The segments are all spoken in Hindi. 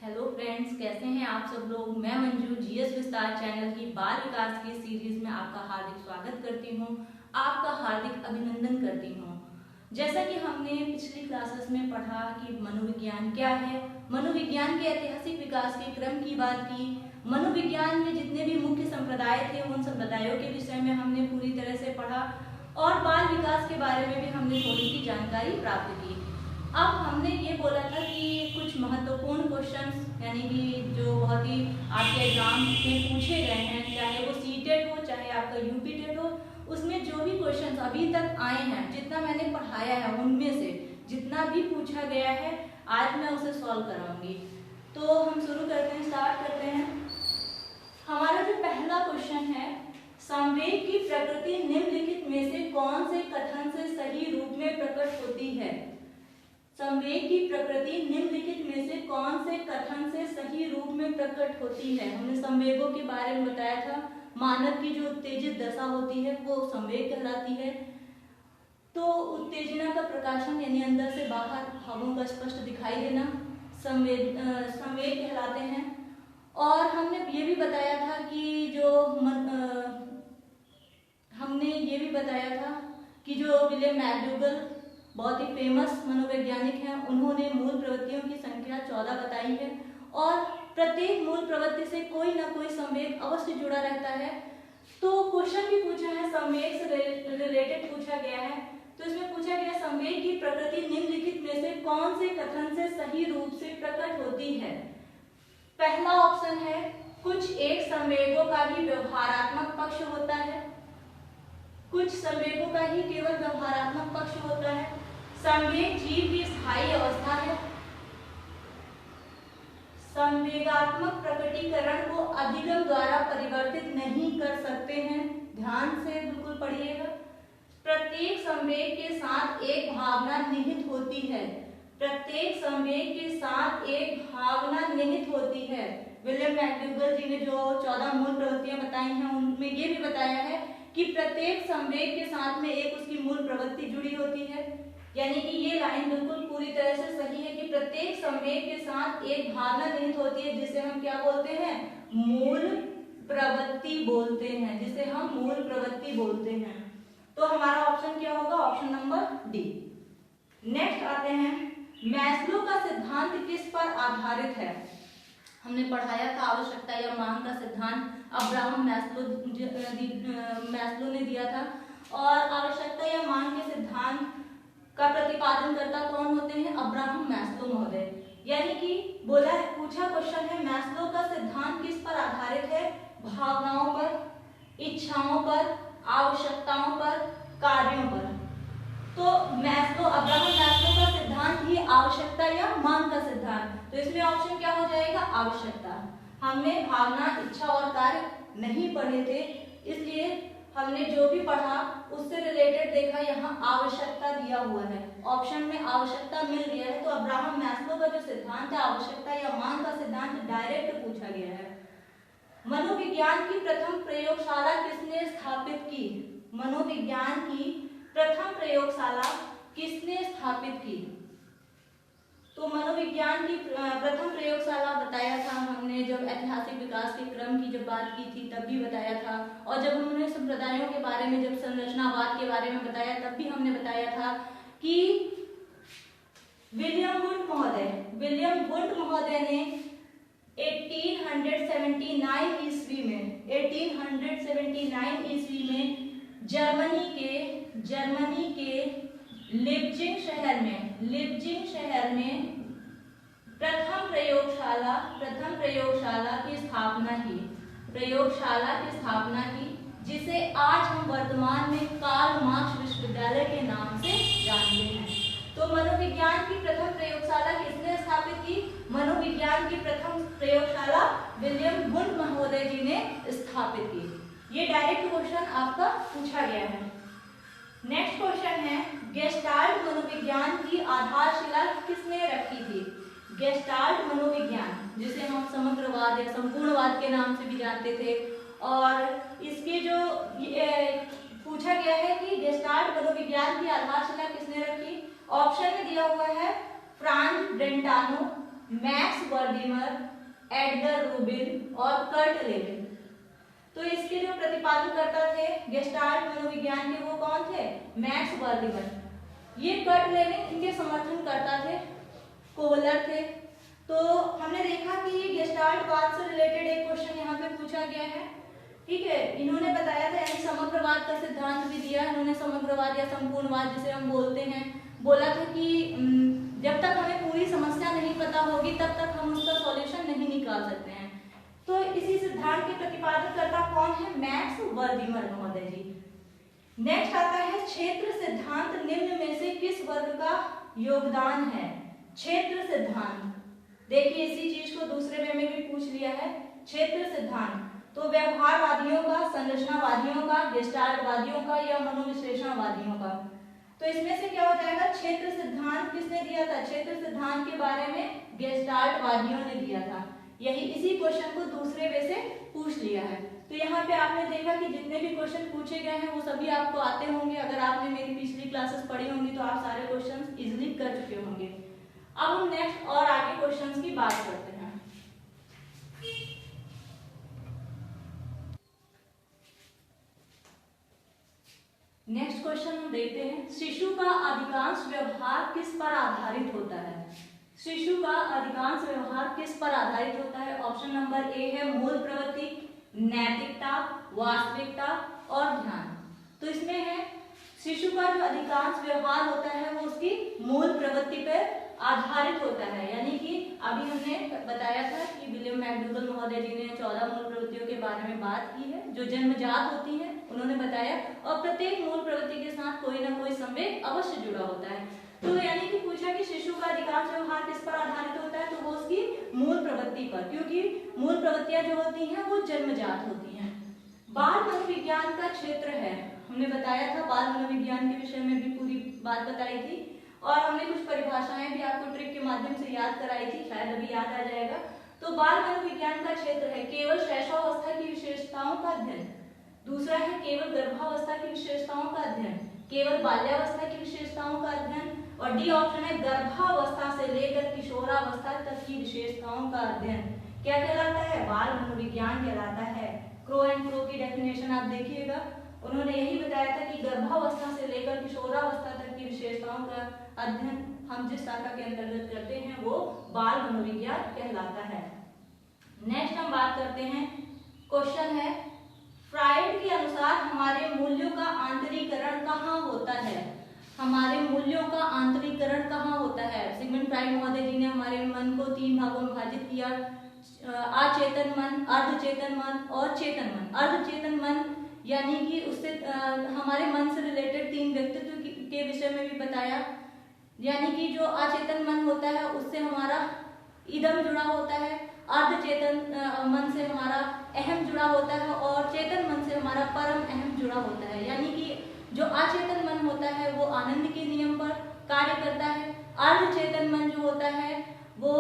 हेलो फ्रेंड्स, कैसे हैं आप सब लोग। मैं मंजू जीएस विस्तार चैनल की बाल विकास की सीरीज में आपका हार्दिक स्वागत करती हूं, आपका हार्दिक अभिनंदन करती हूं। जैसा कि हमने पिछली क्लासेस में पढ़ा कि मनोविज्ञान क्या है, मनोविज्ञान के ऐतिहासिक विकास के क्रम की बात की, मनोविज्ञान में जितने भी मुख्य संप्रदाय थे उन संप्रदायों के विषय में हमने पूरी तरह से पढ़ा और बाल विकास के बारे में भी हमने थोड़ी सी जानकारी प्राप्त की। अब हमने ये बोला था कि कुछ महत्वपूर्ण क्वेश्चंस यानी कि जो बहुत ही आपके एग्जाम में पूछे गए हैं, चाहे वो सीटेट हो चाहे आपका यूपीटेट हो, उसमें जो भी क्वेश्चंस अभी तक आए हैं, जितना मैंने पढ़ाया है उनमें से जितना भी पूछा गया है आज मैं उसे सॉल्व कराऊंगी। तो हम शुरू करते हैं, स्टार्ट करते हैं। हमारा जो पहला क्वेश्चन है, संवेग की प्रकृति निम्नलिखित में से कौन से कथन से सही रूप में प्रकट होती है। संवेग की प्रकृति निम्नलिखित में से कौन से कथन से सही रूप में प्रकट होती है। हमने संवेगों के बारे में बताया था, मानव की जो उत्तेजित दशा होती है वो संवेग कहलाती है। तो उत्तेजना का प्रकाशन यानी अंदर से बाहर भावों का स्पष्ट दिखाई देना संवेग कहलाते हैं। और हमने ये भी बताया था कि जो विलियम मैकडूगल बहुत ही फेमस मनोवैज्ञानिक हैं, उन्होंने मूल प्रवृत्तियों की संख्या 14 बताई है और प्रत्येक मूल प्रवृत्ति से कोई ना कोई संवेग अवश्य जुड़ा रहता है। तो क्वेश्चन भी पूछा है, संवेग से रिलेटेड पूछा गया है। तो इसमें पूछा गया संवेग की प्रकृति निम्नलिखित में से कौन से कथन से सही रूप से प्रकट होती है। पहला ऑप्शन है, कुछ एक संवेगों का ही व्यवहारात्मक पक्ष होता है, कुछ संवेगों का ही केवल व्यवहारात्मक पक्ष होता है, संवेग जीव की स्थायी अवस्था है, संवेगात्मक प्रकटीकरण को अधिगम द्वारा परिवर्तित नहीं कर सकते हैं। ध्यान से बिल्कुल पढ़िएगा। प्रत्येक संवेग के साथ एक भावना निहित होती है, प्रत्येक संवेग के साथ एक भावना निहित होती है। विलियम मैकडूगल जी ने जो 14 मूल प्रवृत्तियां बताई हैं उनमें ये भी बताया है कि प्रत्येक संवेग के साथ में एक उसकी मूल प्रवृत्ति जुड़ी होती है। यानी कि ये लाइन बिल्कुल पूरी तरह से सही है कि प्रत्येक संवेग के साथ एक भावना निहित होती है, जिसे हम क्या बोलते हैं, मूल प्रवृत्ति बोलते हैं, जिसे हम मूल प्रवृत्ति बोलते हैं। तो हमारा ऑप्शन क्या होगा, ऑप्शन नंबर डी। नेक्स्ट आते हैं, मैस्लो का सिद्धांत किस पर आधारित है। हमने पढ़ाया था आवश्यकता या मांग का सिद्धांत अब्राहम मैस्लो ने दिया था। और आवश्यकता या मांग के सिद्धांत का प्रतिपादन करता कौन होते हैं, अब्राहम मैस्लो महोदय। यानी कि पूछा क्वेश्चन है, मैस्लो का सिद्धांत किस पर आधारित है, भावनाओं पर, इच्छाओं पर, आवश्यकताओं पर, कार्यों पर। तो अब्राहम मैस्लो का सिद्धांत ही आवश्यकता या मांग का सिद्धांत। तो इसमें ऑप्शन क्या हो जाएगा, आवश्यकता। हमने भावना, इच्छा और कार्य नहीं पढ़े थे, इसलिए हमने जो भी पढ़ा उससे रिलेटेड देखा, यहाँ आवश्यकता दिया हुआ है, ऑप्शन में आवश्यकता मिल गया है। तो अब्राहम मैस्लो का जो सिद्धांत है आवश्यकता या मांग का सिद्धांत डायरेक्ट पूछा गया है। मनोविज्ञान की प्रथम प्रयोगशाला किसने स्थापित की। मनोविज्ञान की प्रथम प्रयोगशाला किसने स्थापित की। तो मनोविज्ञान की प्रथम प्रयोगशाला बताया था हमने जब ऐतिहासिक विकास के क्रम की जब बात की थी तब भी बताया था। और जब उन्होंने संप्रदायों के बारे में, जब संरचनावाद के बारे में बताया तब भी हमने बताया था कि विलियम वुंड महोदय ने 1879 ईस्वी में जर्मनी के लिप्जिंग शहर में प्रथम प्रयोगशाला की स्थापना की, जिसे आज हम वर्तमान में कार्ल मार्क्स विश्वविद्यालय के नाम से जानते हैं। तो मनोविज्ञान की प्रथम प्रयोगशाला किसने स्थापित की, मनोविज्ञान की प्रथम प्रयोगशाला विलियम वुंड महोदय जी ने स्थापित की। ये डायरेक्ट क्वेश्चन आपका पूछा गया है। नेक्स्ट क्वेश्चन है, गेस्टाल्ट मनोविज्ञान की आधारशिला किसने रखी थी। गेस्टाल्ट मनोविज्ञान, जिसे हम समग्रवाद या संपूर्णवाद के नाम से भी जानते थे, और इसके जो पूछा गया है कि गेस्टाल्ट मनोविज्ञान की आधारशिला किसने रखी। ऑप्शन में दिया हुआ है Franz Brentano, max वर्दीमर, Edgar Rubin और कर्ट लेविन। तो इसके जो प्रतिपादनकर्ता थे गेस्टाल्ट मनोविज्ञान के, वो कौन थे? मैक्स वर्दीमर। ये कर्ट लेविन इनके समर्थनकर्ता थे, कोहलर थे। तो हमने देखा कि ये गेस्टाल्टवाद से रिलेटेड एक क्वेश्चन यहाँ पे पूछा गया है, ठीक है। इन्होंने बताया था, यानी समग्रवाद का सिद्धांत भी दिया। इन्होंने समग्रवाद या संपूर्णवाद जिसे हम बोलते हैं, बोला था कि जब तक हमें पूरी समस्या नहीं पता होगी तब तक हम उसका सॉल्यूशन नहीं निकाल सकते हैं। तो इसी सिद्धांत के प्रतिपादनकर्ता कौन है? मैक्स वर्दीमर महोदय जी। नेक्स्ट आता है क्षेत्र सिद्धांत निम्न में से किस वर्ग का योगदान है? क्षेत्र सिद्धांत, देखिए इसी चीज को दूसरे वे में भी पूछ लिया है। क्षेत्र सिद्धांत तो व्यवहारवादियों का, संरचनावादियों का, गेस्टाल्टवादियों का या मनोविश्लेषणवादियों का। तो इसमें से क्या हो जाएगा? क्षेत्र सिद्धांत किसने दिया था? क्षेत्र सिद्धांत के बारे में गेस्टाल्टवादियों ने दिया था। यही इसी क्वेश्चन को दूसरे वे से पूछ लिया है। तो यहाँ पे आपने देखा कि जितने भी क्वेश्चन पूछे गए हैं वो सभी आपको आते होंगे। अगर आपने मेरी पिछली क्लासेस पढ़ी होंगी तो आप सारे क्वेश्चन इजिली कर चुके होंगे। अब हम नेक्स्ट और आगे क्वेश्चंस की बात करते हैं। नेक्स्ट क्वेश्चन हम देखते हैं, शिशु का अधिकांश व्यवहार किस पर आधारित होता है? शिशु का अधिकांश व्यवहार किस पर आधारित होता है? ऑप्शन नंबर ए है मूल प्रवृत्ति, नैतिकता, वास्तविकता और ध्यान। तो इसमें है शिशु का जो अधिकांश व्यवहार होता है वो उसकी मूल प्रवृत्ति पर आधारित होता है। यानी कि अभी हमने बताया था कि विलियम मैकडूगल महोदय जी ने 14 मूल प्रवृत्तियों के बारे में बात की है जो जन्मजात होती हैं, उन्होंने बताया। और प्रत्येक मूल प्रवृत्ति के साथ कोई ना कोई संवेग अवश्य जुड़ा होता है। तो यानी कि पूछा कि शिशु का अधिकांश व्यवहार किस पर आधारित होता है, तो वो उसकी मूल प्रवृत्ति पर, क्योंकि मूल प्रवृत्तियां जो होती हैं वो जन्मजात होती हैं। बाल मनोविज्ञान का क्षेत्र है, हमने बताया था, बाल मनोविज्ञान के विषय में भी पूरी बात बताई थी और हमने कुछ परिभाषाएं भी आपको ट्रिक के माध्यम से याद कराई थी, शायद अभी याद आ जाएगा। तो बाल मनोविज्ञान का क्षेत्र है केवल शैशवावस्था की विशेषताओं का अध्ययन, दूसरा है केवल गर्भावस्था की विशेषताओं का अध्ययन, केवल बाल्यावस्था की विशेषताओं का अध्ययन, और डी ऑप्शन है गर्भावस्था से लेकर किशोरावस्था तक की विशेषताओं का अध्ययन। क्या कहलाता है? बाल मनोविज्ञान कहलाता है। क्रो एंड क्रो की डेफिनेशन आप देखिएगा, उन्होंने यही बताया था कि गर्भावस्था से लेकर किशोरावस्था तक की विशेषताओं का अध्ययन हम जिस शाखा के अंतर्गत करते हैं वो बाल मनोविज्ञान कहलाता है। नेक्स्ट हम बात करते हैं, क्वेश्चन है फ्राइड के अनुसार हमारे मूल्यों का आंतरिकरण कहाँ होता है? हमारे मूल्यों का आंतरिकरण कहाँ होता है? सिगमंड फ्राइड महोदय जी ने हमारे मन को 3 भागों में विभाजित किया, अचेतन मन, अर्धचेतन मन और चेतन मन। अर्धचेतन मन यानी कि उससे हमारे मन से रिलेटेड 3 व्यक्तित्व के विषय में भी बताया। यानी कि जो अचेतन मन होता है उससे हमारा इदम जुड़ा होता है, अर्धचेतन मन से हमारा अहम जुड़ा होता है और चेतन मन से हमारा परम अहम जुड़ा होता है। यानी कि जो अचेतन मन होता है वो आनंद के नियम पर कार्य करता है, अर्धचेतन मन जो होता है वो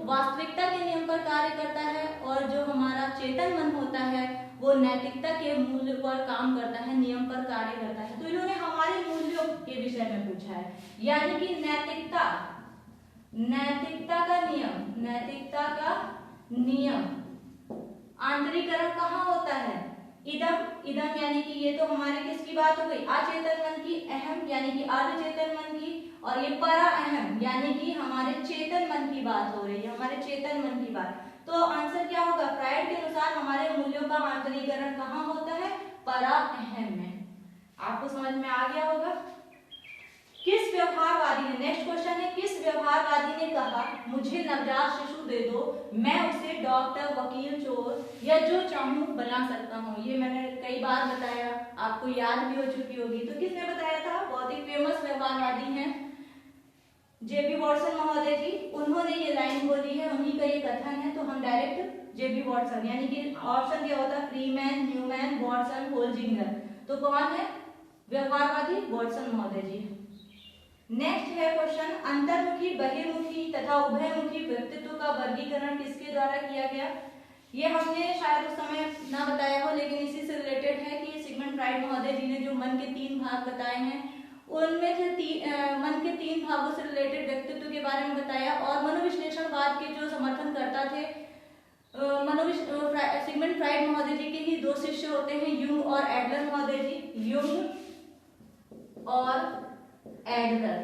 वास्तविकता के नियम पर कार्य करता है और जो हमारा चेतन मन होता है वो नैतिकता के मूल्य पर काम करता है, नियम पर कार्य करता है। तो इन्होंने हमारे मूल्यों के विषय में पूछा है, यानी कि नैतिकता, नैतिकता का नियम, नैतिकता का नियम आंतरिकरण कहाँ होता है? इदम, इदम यानी कि ये तो हमारे किसकी बात हो गई? अचेतन मन की, अहम यानी कि अर्धचेतन मन की, और ये परा अहम यानी कि हमारे चेतन मन की बात हो रही है, हमारे चेतन मन की बात। तो आंसर क्या होगा? फ्राइड के अनुसार हमारे मूल्यों का आंतरिकरण कहाँ होता है? परा अहम में। आपको समझ में आ गया होगा। किस व्यवहारवादी ने, नेक्स्ट क्वेश्चन है, किस व्यवहारवादी ने कहा मुझे नवजात शिशु दे दो, मैं उसे डॉक्टर, वकील, चोर या जो चाहूं बना सकता हूं? ये मैंने कई बार बताया, आपको याद भी हो चुकी होगी। तो किसने बताया था? बहुत ही फेमस व्यवहारवादी हैं जेबी वॉटसन महोदय जी, उन्होंने ये लाइन बोली है, उन्हीं का ये कथन है। तो हम डायरेक्ट जेबी वॉटसन, यानी कि ऑप्शन क्या होता है? Freeman, Newman, Watson, Holzinger. तो कौन है व्यवहारवादी? वॉटसन महोदय जी। नेक्स्ट है क्वेश्चन, अंतर्मुखी, बहिर्मुखी तथा उभयमुखी व्यक्तित्व का वर्गीकरण किसके द्वारा किया गया? ये हमने शायद उस समय ना बताया हो, लेकिन इसी से रिलेटेड है कि सिगमंड फ्राइड महोदय जी ने जो मन के 3 भाग बताए हैं उनमें से मन के 3 भागों से रिलेटेड व्यक्तित्व के के बारे में बताया। और मनोविश्लेषणवाद के जो समर्थन करता थे सिगमंड फ्राइड महोदय जी के ही दो शिष्य होते हैं, यूंग और एडलर महोदय जी। यूंग और एडलर,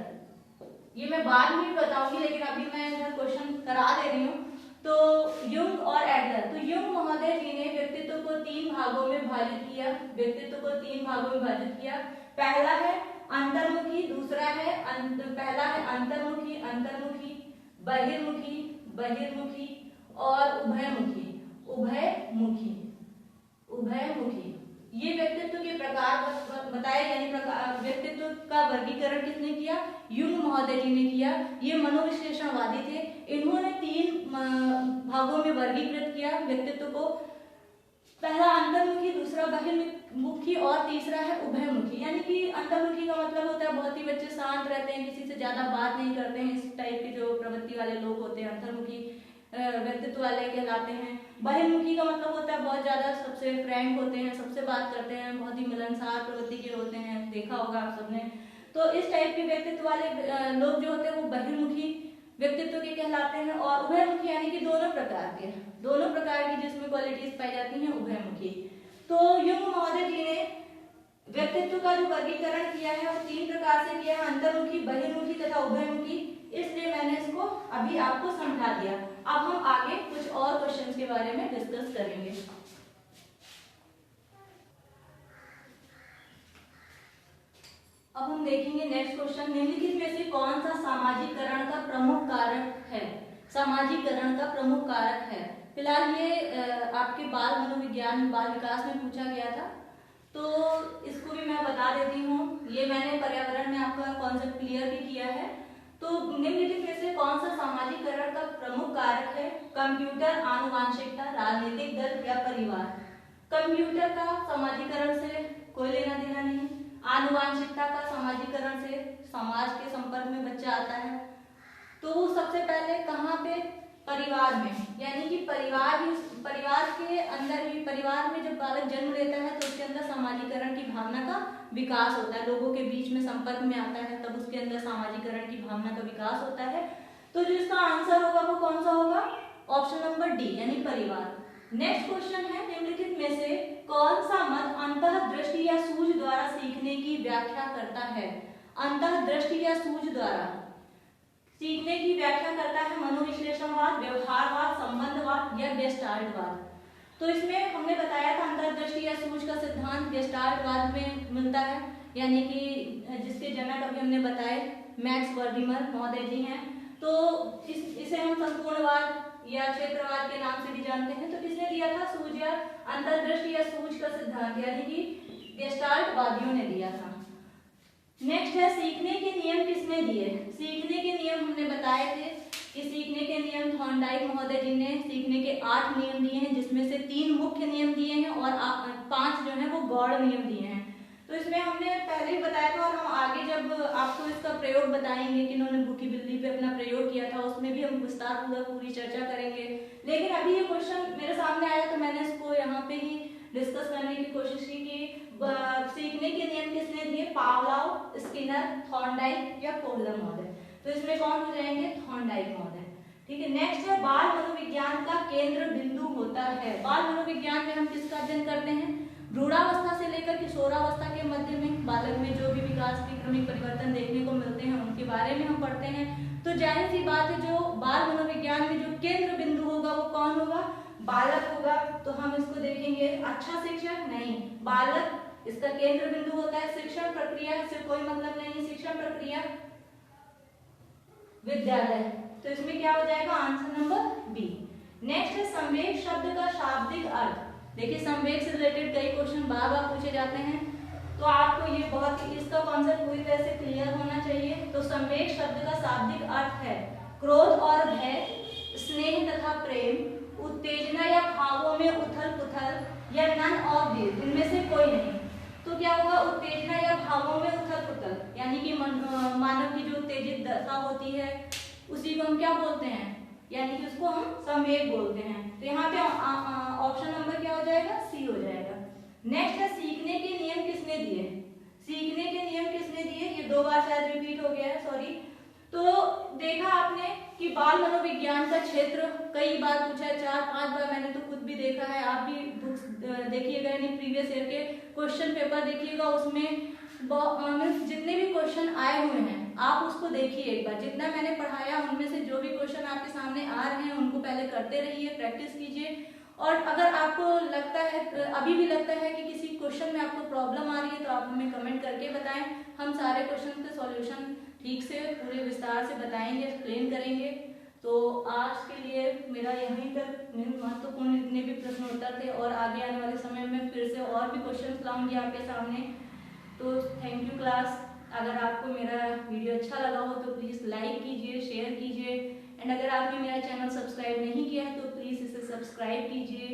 ये मैं बाद में बताऊंगी, लेकिन अभी मैं इधर क्वेश्चन करा दे रही हूँ। तो यूंग और एडलर, तो यूंग महोदय जी ने व्यक्तित्व को 3 भागों में विभाजित किया। व्यक्तित्व को 3 भागों में विभाजित किया। पहला है अंतर्मुखी, दूसरा है पहला है अंतर्मुखी, अंतर्मुखी, बहिर्मुखी, बहिर्मुखी और उभयमुखी, उभयमुखी, उभयमुखी। ये व्यक्तित्व के प्रकार बताए, यानी व्यक्तित्व का वर्गीकरण किसने किया? यूंग महोदय जी ने किया। ये मनोविश्लेषणवादी थे। इन्होंने 3 भागों में वर्गीकृत किया व्यक्तित्व को। पहला अंतर्मुखी, दूसरा बहिर्मुखी और तीसरा है उभयमुखी। यानी कि अंतर्मुखी का मतलब होता है बहुत ही बच्चे शांत रहते हैं, किसी से ज्यादा बात नहीं करते हैं, इस टाइप के जो प्रवृत्ति वाले लोग होते हैं अंतर्मुखी व्यक्तित्व वाले कहलाते हैं। बहिर्मुखी का मतलब होता है बहुत ज्यादा सबसे फ्रैंक होते हैं, सबसे बात करते हैं, बहुत ही मिलनसार प्रवृत्ति के होते हैं, देखा होगा आप सबने। तो इस टाइप के व्यक्तित्व वाले लोग जो होते हैं वो बहिर्मुखी व्यक्तित्व के कहलाते हैं। और उभयमुखी यानी कि दोनों प्रकार की जिसमें क्वालिटीज पाई जाती हैं, उभयमुखी। तो यूंग महोदय जी ने व्यक्तित्व का जो वर्गीकरण किया है वो 3 प्रकार से किया है, अंतर्मुखी, बहिर्मुखी तथा उभयमुखी। इसलिए मैंने इसको अभी आपको समझा दिया। अब हम आगे कुछ और क्वेश्चंस के बारे में डिस्कस करेंगे। अब हम देखेंगे नेक्स्ट क्वेश्चन, निम्नलिखित में से कौन सा सामाजिकरण का प्रमुख कारक है? सामाजिकरण का प्रमुख कारक है। फिलहाल ये आपके बाल मनोविज्ञान बाल विकास में पूछा गया था, तो इसको भी मैं बता देती हूँ। ये मैंने पर्यावरण में आपका कॉन्सेप्ट क्लियर भी किया है। तो निम्नलिखित में से कौन सा सामाजिकरण का प्रमुख कारक है? कंप्यूटर, आनुवांशिकता, राजनीतिक दल या परिवार? कंप्यूटर का समाजीकरण से कोई लेना देना नहीं। आनुवांशिकता का समाजीकरण से समाज के संपर्क में बच्चा आता है। तो सबसे पहले कहाँ पे? परिवार में, यानी कि परिवार के अंदर ही, परिवार में जब बालक जन्म लेता है तो उसके अंदर सामाजिकरण की भावना का विकास होता है, लोगों के बीच में संपर्क में आता है, तब उसके अंदर सामाजिकरण की भावना का विकास होता है। तो जो इसका आंसर होगा वो कौन सा होगा? ऑप्शन नंबर डी, यानी परिवार। नेक्स्ट क्वेश्चन है, निम्नलिखित में से कौन सा मत अंतःदृष्टि या सूझ द्वारा सीखने की व्याख्या करता है? अंतःदृष्टि या सूझ द्वारा सीखने की व्याख्या करता है मनोविश्लेषणवाद, व्यवहारवाद, संबंधवाद या गेस्टाल्टवाद। तो इसमें हमने बताया था अंतर्दृष्टि या सूझ का सिद्धांत गेस्टाल्टवाद में मिलता है, यानी कि जिसके जनक अभी हमने बताए मैक्स वर्दिमर महोदय जी हैं। तो इसे हम संपूर्णवाद या क्षेत्रवाद के नाम से भी जानते हैं। तो किसने दिया था? सूझ या अंतर्दृष्टि या सूझ का सिद्धांत, यानी कि गेस्टाल्टवादियों ने दिया था। नेक्स्ट है, सीखने के नियम किसने दिए? सीखने के नियम हमने बताए थे कि सीखने के नियम थॉर्नडाइक महोदय जी ने सीखने के 8 नियम दिए हैं, जिसमें से 3 मुख्य नियम दिए हैं और 5 जो है वो गौड़ नियम दिए हैं। तो इसमें हमने पहले ही बताया था, और हम आगे जब आपको इसका प्रयोग बताएंगे कि इन्होंने भूखी बिल्ली पे अपना प्रयोग किया था, उसमें भी हम विस्तार पूरी चर्चा करेंगे। लेकिन अभी ये क्वेश्चन मेरे सामने आया तो मैंने इसको यहाँ पे ही डिस्कस करने की कोशिश की कि सीखने के नियम किसने दिए? पावलोव, स्किनर, थॉर्नडाइक या कोहलर महोदय। तो इसमें कौन हो जाएंगे? थॉर्नडाइक महोदय। ठीक है। नेक्स्ट है, बाल मनोविज्ञान का केंद्र बिंदु होता है। बाल मनोविज्ञान में हम किसका अध्ययन करते हैं? भ्रूणावस्था से लेकर किशोरावस्था के मध्य में बालक में जो भी विकास के क्रमिक परिवर्तन देखने को मिलते हैं उनके बारे में हम पढ़ते हैं। तो जाहिर सी बात है, जो बाल मनोविज्ञान में जो केंद्र बिंदु होगा वो कौन होगा? बालक होगा। तो हम इसको देखेंगे, अच्छा शिक्षक नहीं, बालक इसका केंद्र बिंदु होता है। शिक्षण प्रक्रिया से कोई मतलब नहीं, शिक्षण प्रक्रिया विद्यालय। तो इसमें क्या हो जाएगा? Answer number B. नेक्स्ट है, संवेग शब्द का शाब्दिक अर्थ। देखिए, संवेग से रिलेटेड कई क्वेश्चन बार बार पूछे जाते हैं, तो आपको ये बहुत ही इसका कॉन्सेप्ट पूरी तरह से क्लियर होना चाहिए। तो संवेग शब्द का शाब्दिक अर्थ है क्रोध और भय, स्नेह तथा प्रेम, उत्तेजना या भावों में उथल पुथल या नन ऑफ दिस, इनमें से कोई नहीं। तो क्या होगा? उत्तेजना या भावों में उथल पुथल, यानी कि मानव की जो उत्तेजित दशा होती है उसी को हम क्या बोलते हैं? यानी कि उसको हम संवेग बोलते हैं। तो यहाँ पे ऑप्शन नंबर क्या हो जाएगा? सी हो जाएगा। नेक्स्ट है, सीखने के नियम किसने दिए? सीखने के नियम किसने दिए? ये 2 बार शायद रिपीट हो गया है, सॉरी। तो देखा आपने बाल मनोविज्ञान का क्षेत्र कई बार पूछा है, 4-5 बार मैंने तो खुद भी देखा है। आप भी बुक्स देखिएगा, यानी प्रीवियस ईयर के क्वेश्चन पेपर देखिएगा, उसमें जितने भी क्वेश्चन आए हुए हैं आप उसको देखिए एक बार। जितना मैंने पढ़ाया उनमें से जो भी क्वेश्चन आपके सामने आ रहे हैं उनको पहले करते रहिए, प्रैक्टिस कीजिए। और अगर आपको लगता है, अभी भी लगता है कि किसी क्वेश्चन में आपको प्रॉब्लम आ रही है, तो आप हमें कमेंट करके बताएं। हम सारे क्वेश्चन के सॉल्यूशन ठीक से पूरे विस्तार से बताएंगे, एक्सप्लेन करेंगे। तो आज के लिए मेरा यहीं तक महत्वपूर्ण जितने भी प्रश्न उत्तर थे, और आगे आने वाले समय में फिर से और भी क्वेश्चन लाऊंगी आपके सामने। तो थैंक यू क्लास। अगर आपको मेरा वीडियो अच्छा लगा हो तो प्लीज़ लाइक कीजिए, शेयर कीजिए, एंड अगर आपने मेरा चैनल सब्सक्राइब नहीं किया है तो प्लीज़ इसे सब्सक्राइब कीजिए।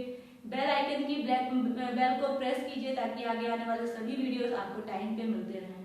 बेल आइकन की बेल को प्रेस कीजिए ताकि आगे आने वाले सभी वीडियोस आपको टाइम पे मिलते रहें।